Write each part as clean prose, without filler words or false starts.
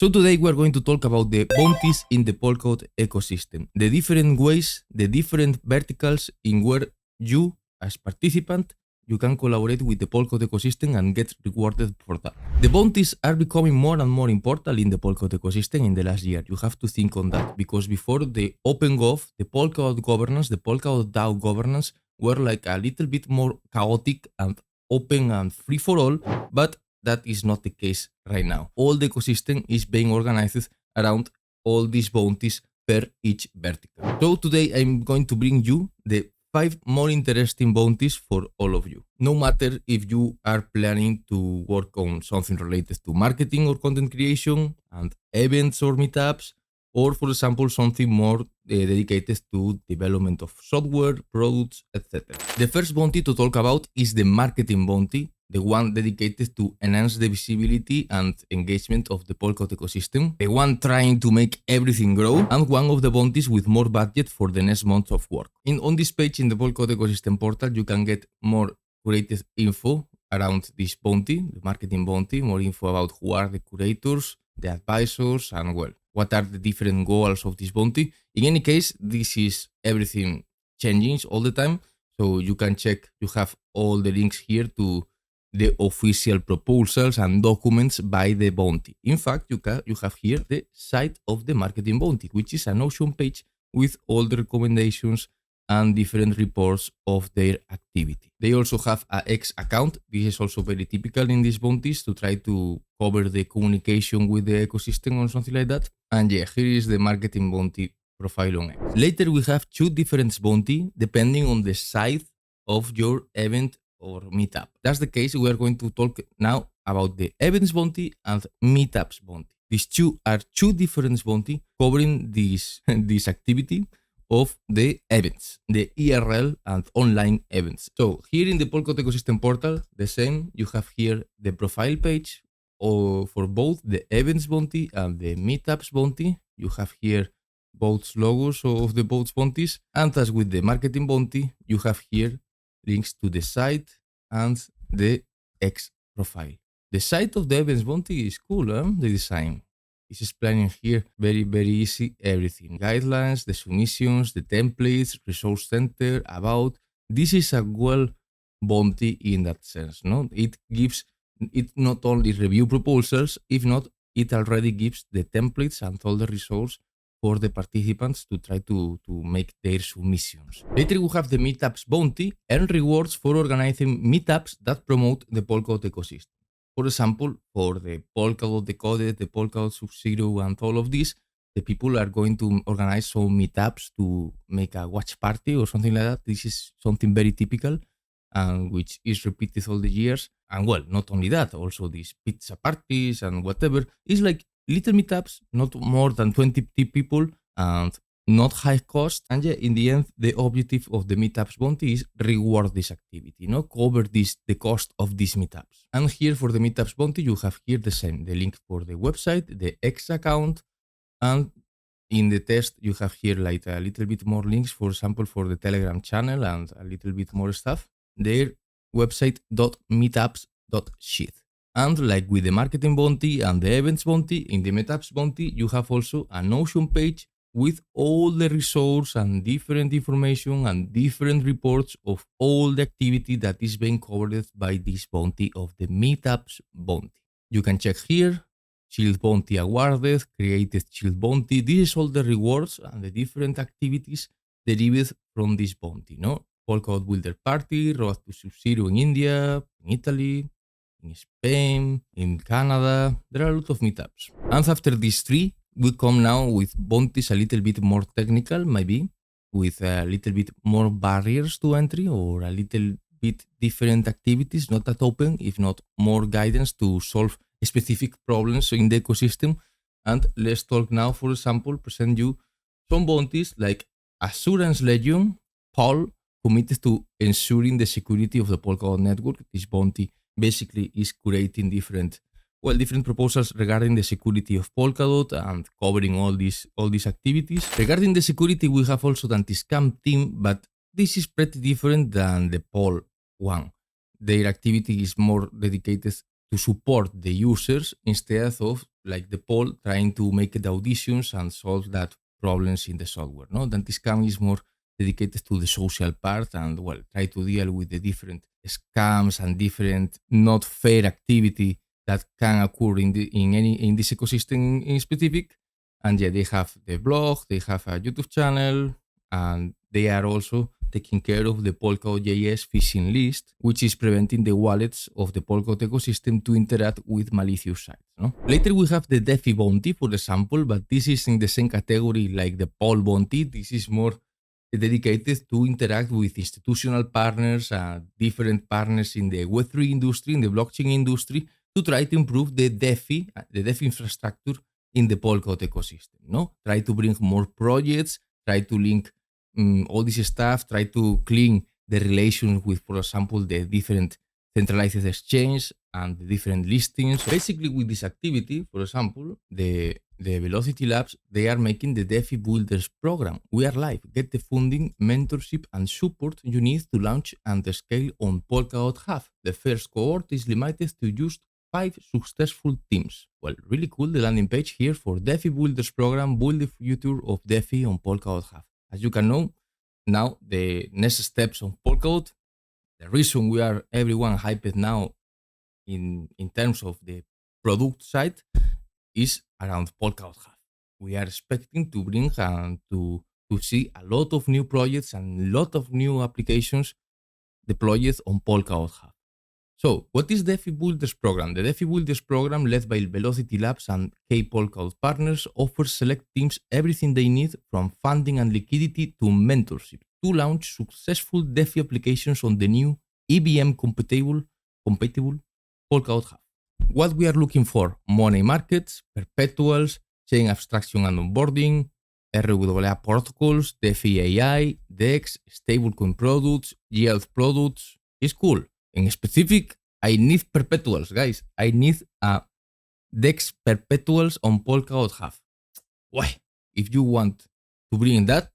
So today we are going to talk about the bounties in the Polkadot ecosystem, the different ways, the different verticals in where you, as participant, you can collaborate with the Polkadot ecosystem and get rewarded for that. The bounties are becoming more and more important in the Polkadot ecosystem in the last year. You have to think on that because before the OpenGov, the Polkadot governance, the Polkadot DAO governance were like a little bit more chaotic and open and free for all, but that is not the case right now. All the ecosystem is being organized around all these bounties per each vertical. So today I'm going to bring you the 5 more interesting bounties for all of you. No matter if you are planning to work on something related to marketing or content creation and events or meetups, or for example, something more dedicated to development of software, products, etc. The first bounty to talk about is the marketing bounty, the one dedicated to enhance the visibility and engagement of the Polkadot ecosystem, the one trying to make everything grow, and one of the bounties with more budget for the next month of work. On this page in the Polkadot ecosystem portal, you can get more curated info around this bounty, the marketing bounty, more info about who are the curators, the advisors, and well, what are the different goals of this bounty. In any case, this is everything changing all the time, so you can check, you have all the links here to the official proposals and documents by the bounty. In fact, you have here the site of the marketing bounty, which is a Notion page with all the recommendations and different reports of their activity. They also have a X account. This is also very typical in these bounties to try to cover the communication with the ecosystem or something like that. And yeah, here is the marketing bounty profile on X. Later, we have 2 different bounty depending on the size of your event or meetup. That's the case. We are going to talk now about the events bounty and meetups bounty. These 2 are 2 different bounty covering this activity of the events, the IRL and online events. So here in the Polkadot ecosystem portal, the same, you have here the profile page for both the events bounty and the meetups bounty. You have here both logos of the both bounties, and as with the marketing bounty, you have here links to the site and the X profile. The site of the events bounty is cool, the design. It's explaining here very, very easy everything. Guidelines, the submissions, the templates, resource center, about. This is a well bounty in that sense. No, it not only review proposals, if not, it already gives the templates and all the resource for the participants to try to make their submissions. Later we have the Meetups bounty, earn rewards for organizing meetups that promote the Polkadot ecosystem. For example, for the Polkadot Decoded, the Polkadot Sub-Zero, and all of this, the people are going to organize some meetups to make a watch party or something like that. This is something very typical and which is repeated all the years. And well, not only that, also these pizza parties and whatever. It's like little meetups, not more than 20 people and not high cost. And yeah, in the end, the objective of the meetups bounty is reward this activity, cover the cost of these meetups. And here for the meetups bounty, you have here the same, the link for the website, the X account, and in the test, you have here like a little bit more links, for example, for the Telegram channel and a little bit more stuff. Their website .meetups.shit. And like with the marketing bounty and the events bounty, in the meetups bounty, you have also a Notion page with all the resources and different information and different reports of all the activity that is being covered by this bounty of the Meetups bounty. You can check here, Shield Bounty awarded, created Shield Bounty. This is all the rewards and the different activities derived from this bounty, Polkadot Builder Party, Road to Sub-Zero in India, in Italy, in Spain, in Canada. There are a lot of meetups. And after these 3, we come now with bounties a little bit more technical, maybe, with a little bit more barriers to entry or a little bit different activities, not that open, if not more guidance to solve specific problems in the ecosystem. And let's talk now, for example, present you some bounties like Assurance Legion, Paul, committed to ensuring the security of the Polkadot network. This bounty basically is creating different proposals regarding the security of Polkadot and covering all these activities. Regarding the security, we have also the anti-scam team, but this is pretty different than the Pol one. Their activity is more dedicated to support the users instead of like the poll, trying to make the auditions and solve that problems in the software. No, then this scam is more dedicated to the social part and well, try to deal with the different scams and different not fair activity that can occur in this ecosystem in specific. And yeah, they have the blog, they have a YouTube channel, and they are also taking care of the Polkadot JS phishing list, which is preventing the wallets of the Polkadot ecosystem to interact with malicious sites. No? Later we have the DeFi Bounty, for example, but this is in the same category like the Pol Bounty. This is more dedicated to interact with institutional partners and different partners in the Web3 industry, in the blockchain industry, to try to improve the DeFi infrastructure in the Polkadot ecosystem. No, try to bring more projects, try to link all this stuff, try to clean the relations with, for example, the different centralized exchange and the different listings. Basically, with this activity, for example, the Velocity Labs, they are making the DeFi Builders program. We are live. Get the funding, mentorship, and support you need to launch and scale on Polkadot Hub. The first cohort is limited to just 5 successful teams. Well, really cool, the landing page here for DeFi Builders program, build the future of DeFi on Polkadot Hub. As you can know, now the next steps on Polkadot, the reason we are everyone hyped now in terms of the product side is around Polkadot Hub. We are expecting to bring and to see a lot of new projects and a lot of new applications deployed on Polkadot Hub. So, what is DeFi Builders program? The DeFi Builders program, led by Velocity Labs and Polkadot partners, offers select teams everything they need from funding and liquidity to mentorship to launch successful DeFi applications on the new EVM compatible Polkadot Hub. What we are looking for: money markets, perpetuals, chain abstraction and onboarding, RWA protocols, DeFi AI, DEX, stablecoin products, yield products. It's cool. In specific, I need perpetuals, guys. I need DEX perpetuals on Polkadot Hub. Why? If you want to bring that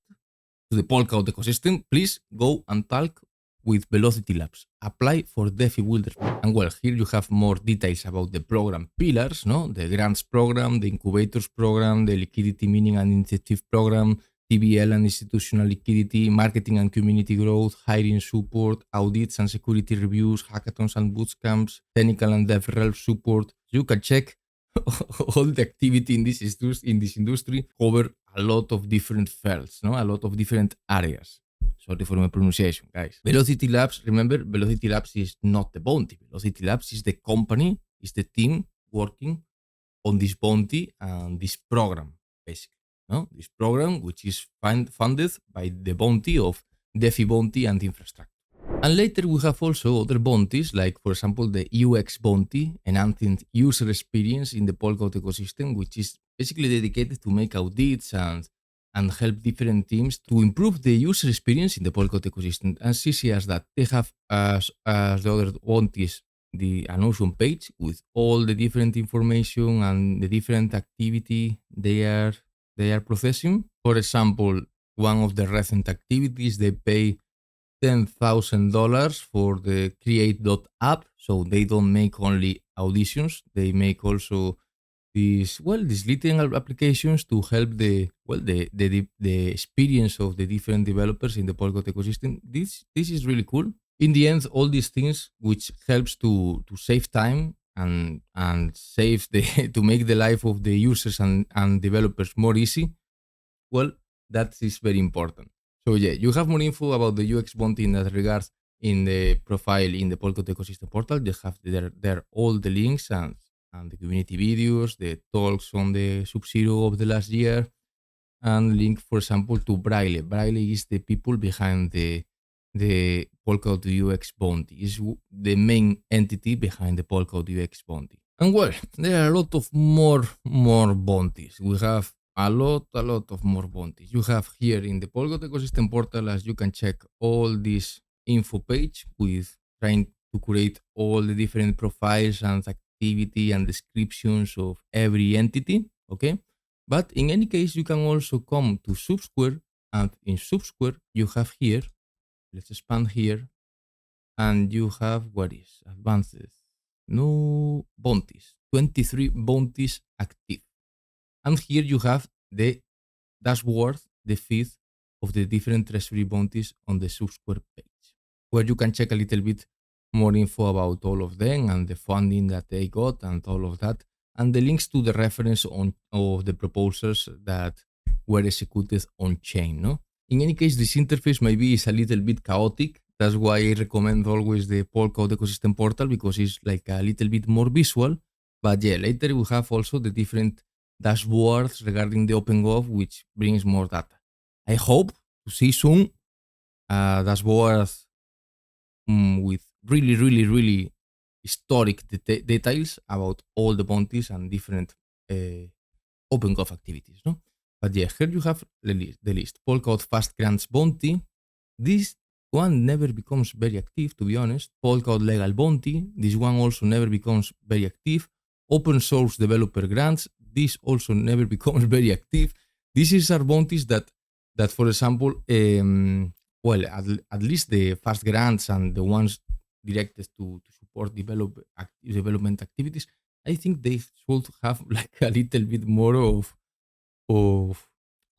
to the Polkadot ecosystem, please go and talk with Velocity Labs. Apply for DeFi Builders. And well, here you have more details about the program pillars, no? The grants program, the incubators program, the liquidity mining and incentive program, TBL and institutional liquidity, marketing and community growth, hiring support, audits and security reviews, hackathons and bootcamps, technical and DevRel support. You can check all the activity in this industry, cover a lot of different fields, no? A lot of different areas. Sorry for my pronunciation, guys. Velocity Labs, remember, Velocity Labs is not the bounty. Velocity Labs is the company, is the team working on this bounty and this program, basically. No? This program, which is funded by the bounty of DeFi Bounty and infrastructure. And later we have also other bounties, like for example the UX bounty, enhancing user experience in the Polkadot ecosystem, which is basically dedicated to make audits and help different teams to improve the user experience in the Polkadot ecosystem. As easy as that. They have, as the other bounties, an awesome page with all the different information and the different activity they are processing. For example, one of the recent activities, they pay $10,000 for the create.app. So they don't make only auditions, they make also these little applications to help the experience of the different developers in the Polkadot ecosystem. This is really cool. In the end, all these things which helps to save time and save to make the life of the users and developers more easy. Well, that is very important. So yeah, you have more info about the UX bounty in that regards in the profile in the Polkadot ecosystem portal. You have there all the links and the community videos, the talks on the Sub-Zero of the last year, and link, for example, to Braille. Braille is the people behind the Polkadot UX bounty. Is the main entity behind the Polkadot UX bounty. And well, there are a lot of more bounties. We have a lot of more bounties. You have here in the Polkadot ecosystem portal, as you can check all this info page with trying to create all the different profiles and activity and descriptions of every entity. Okay. But in any case, you can also come to Subsquare, and in Subsquare, you have here, let's expand here, and you have what is advances, no bounties, 23 bounties active. And here you have the dashboard, the feed of the different treasury bounties on the Subsquare page, where you can check a little bit more info about all of them and the funding that they got and all of that, and the links to the reference of the proposals that were executed on chain. No, in any case, this interface maybe is a little bit chaotic. That's why I recommend always the Polkadot ecosystem portal, because it's like a little bit more visual. But yeah, later we have also the different dashboards regarding the OpenGov, which brings more data. I hope to see soon dashboards with really historic details about all the bounties and different OpenGov activities. No? But yeah, here you have the list. Polkadot Fast Grants Bounty. This one never becomes very active, to be honest. Polkadot Legal Bounty. This one also never becomes very active. Open Source Developer Grants. This also never becomes very active. These are bounties that for example, at least the fast grants and the ones directed to support development activities, I think they should have like a little bit more of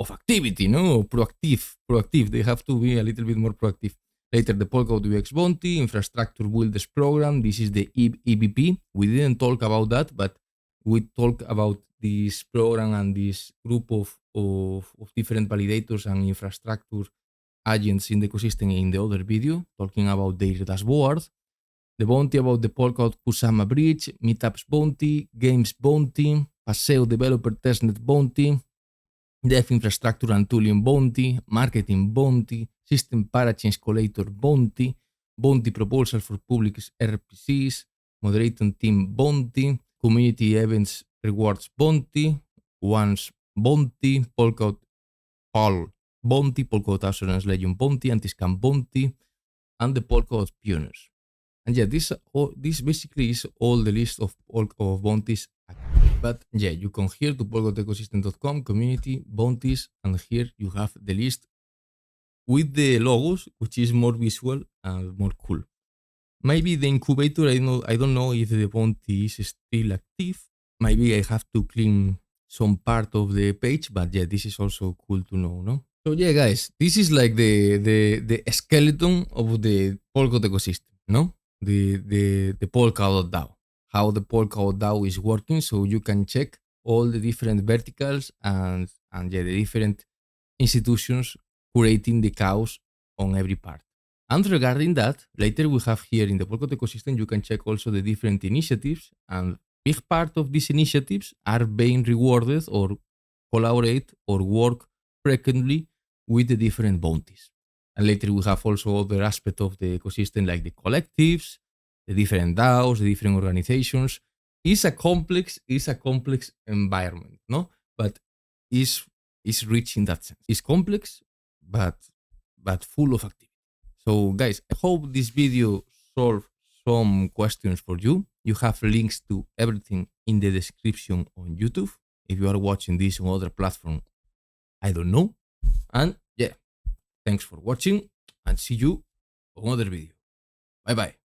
activity, no? Proactive. They have to be a little bit more proactive. Later, the Polkadot UX Bounty, Infrastructure Builders Program. This is the EBP. We didn't talk about that, but we talked about this program and this group of different validators and infrastructure agents in the ecosystem in the other video, talking about their dashboard. The bounty about the Polkadot Kusama Bridge, Meetups Bounty, Games Bounty, Paseo Developer Testnet Bounty, Dev Infrastructure and Tooling Bounty, Marketing Bounty, System Parachains Collator Bounty, Bounty Proposal for Public RPCs, Moderating Team Bounty, Community Events Rewards Bounty, Once Bounty, Polkadot Pal Bounty, Polkadot Assurance Legion Bounty, Anti-Scam Bounty, and the Polkadot Pioneers. And yeah, this basically is all the list of bounties. But yeah, you come here to polkadotecosystem.com, community, bounties, and here you have the list with the logos, which is more visual and more cool. Maybe the incubator, I don't know if the bounty is still active. Maybe I have to clean some part of the page, but yeah, this is also cool to know, no? So yeah, guys, this is like the skeleton of the Polkadot ecosystem, no? The Polkadot DAO. How the Polkadot DAO is working, so you can check all the different verticals and yeah, the different institutions curating the chaos on every part. And regarding that, later we have here in the Polkadot ecosystem, you can check also the different initiatives, and big part of these initiatives are being rewarded or collaborate or work frequently with the different bounties. And later we have also other aspects of the ecosystem like the collectives, the different DAOs, the different organizations. It's a complex environment, no? But it's rich in that sense. It's complex, but full of activity. So guys, I hope this video solved some questions for you. You have links to everything in the description on YouTube. If you are watching this on other platform, I don't know. And yeah, thanks for watching and see you on another video. Bye bye.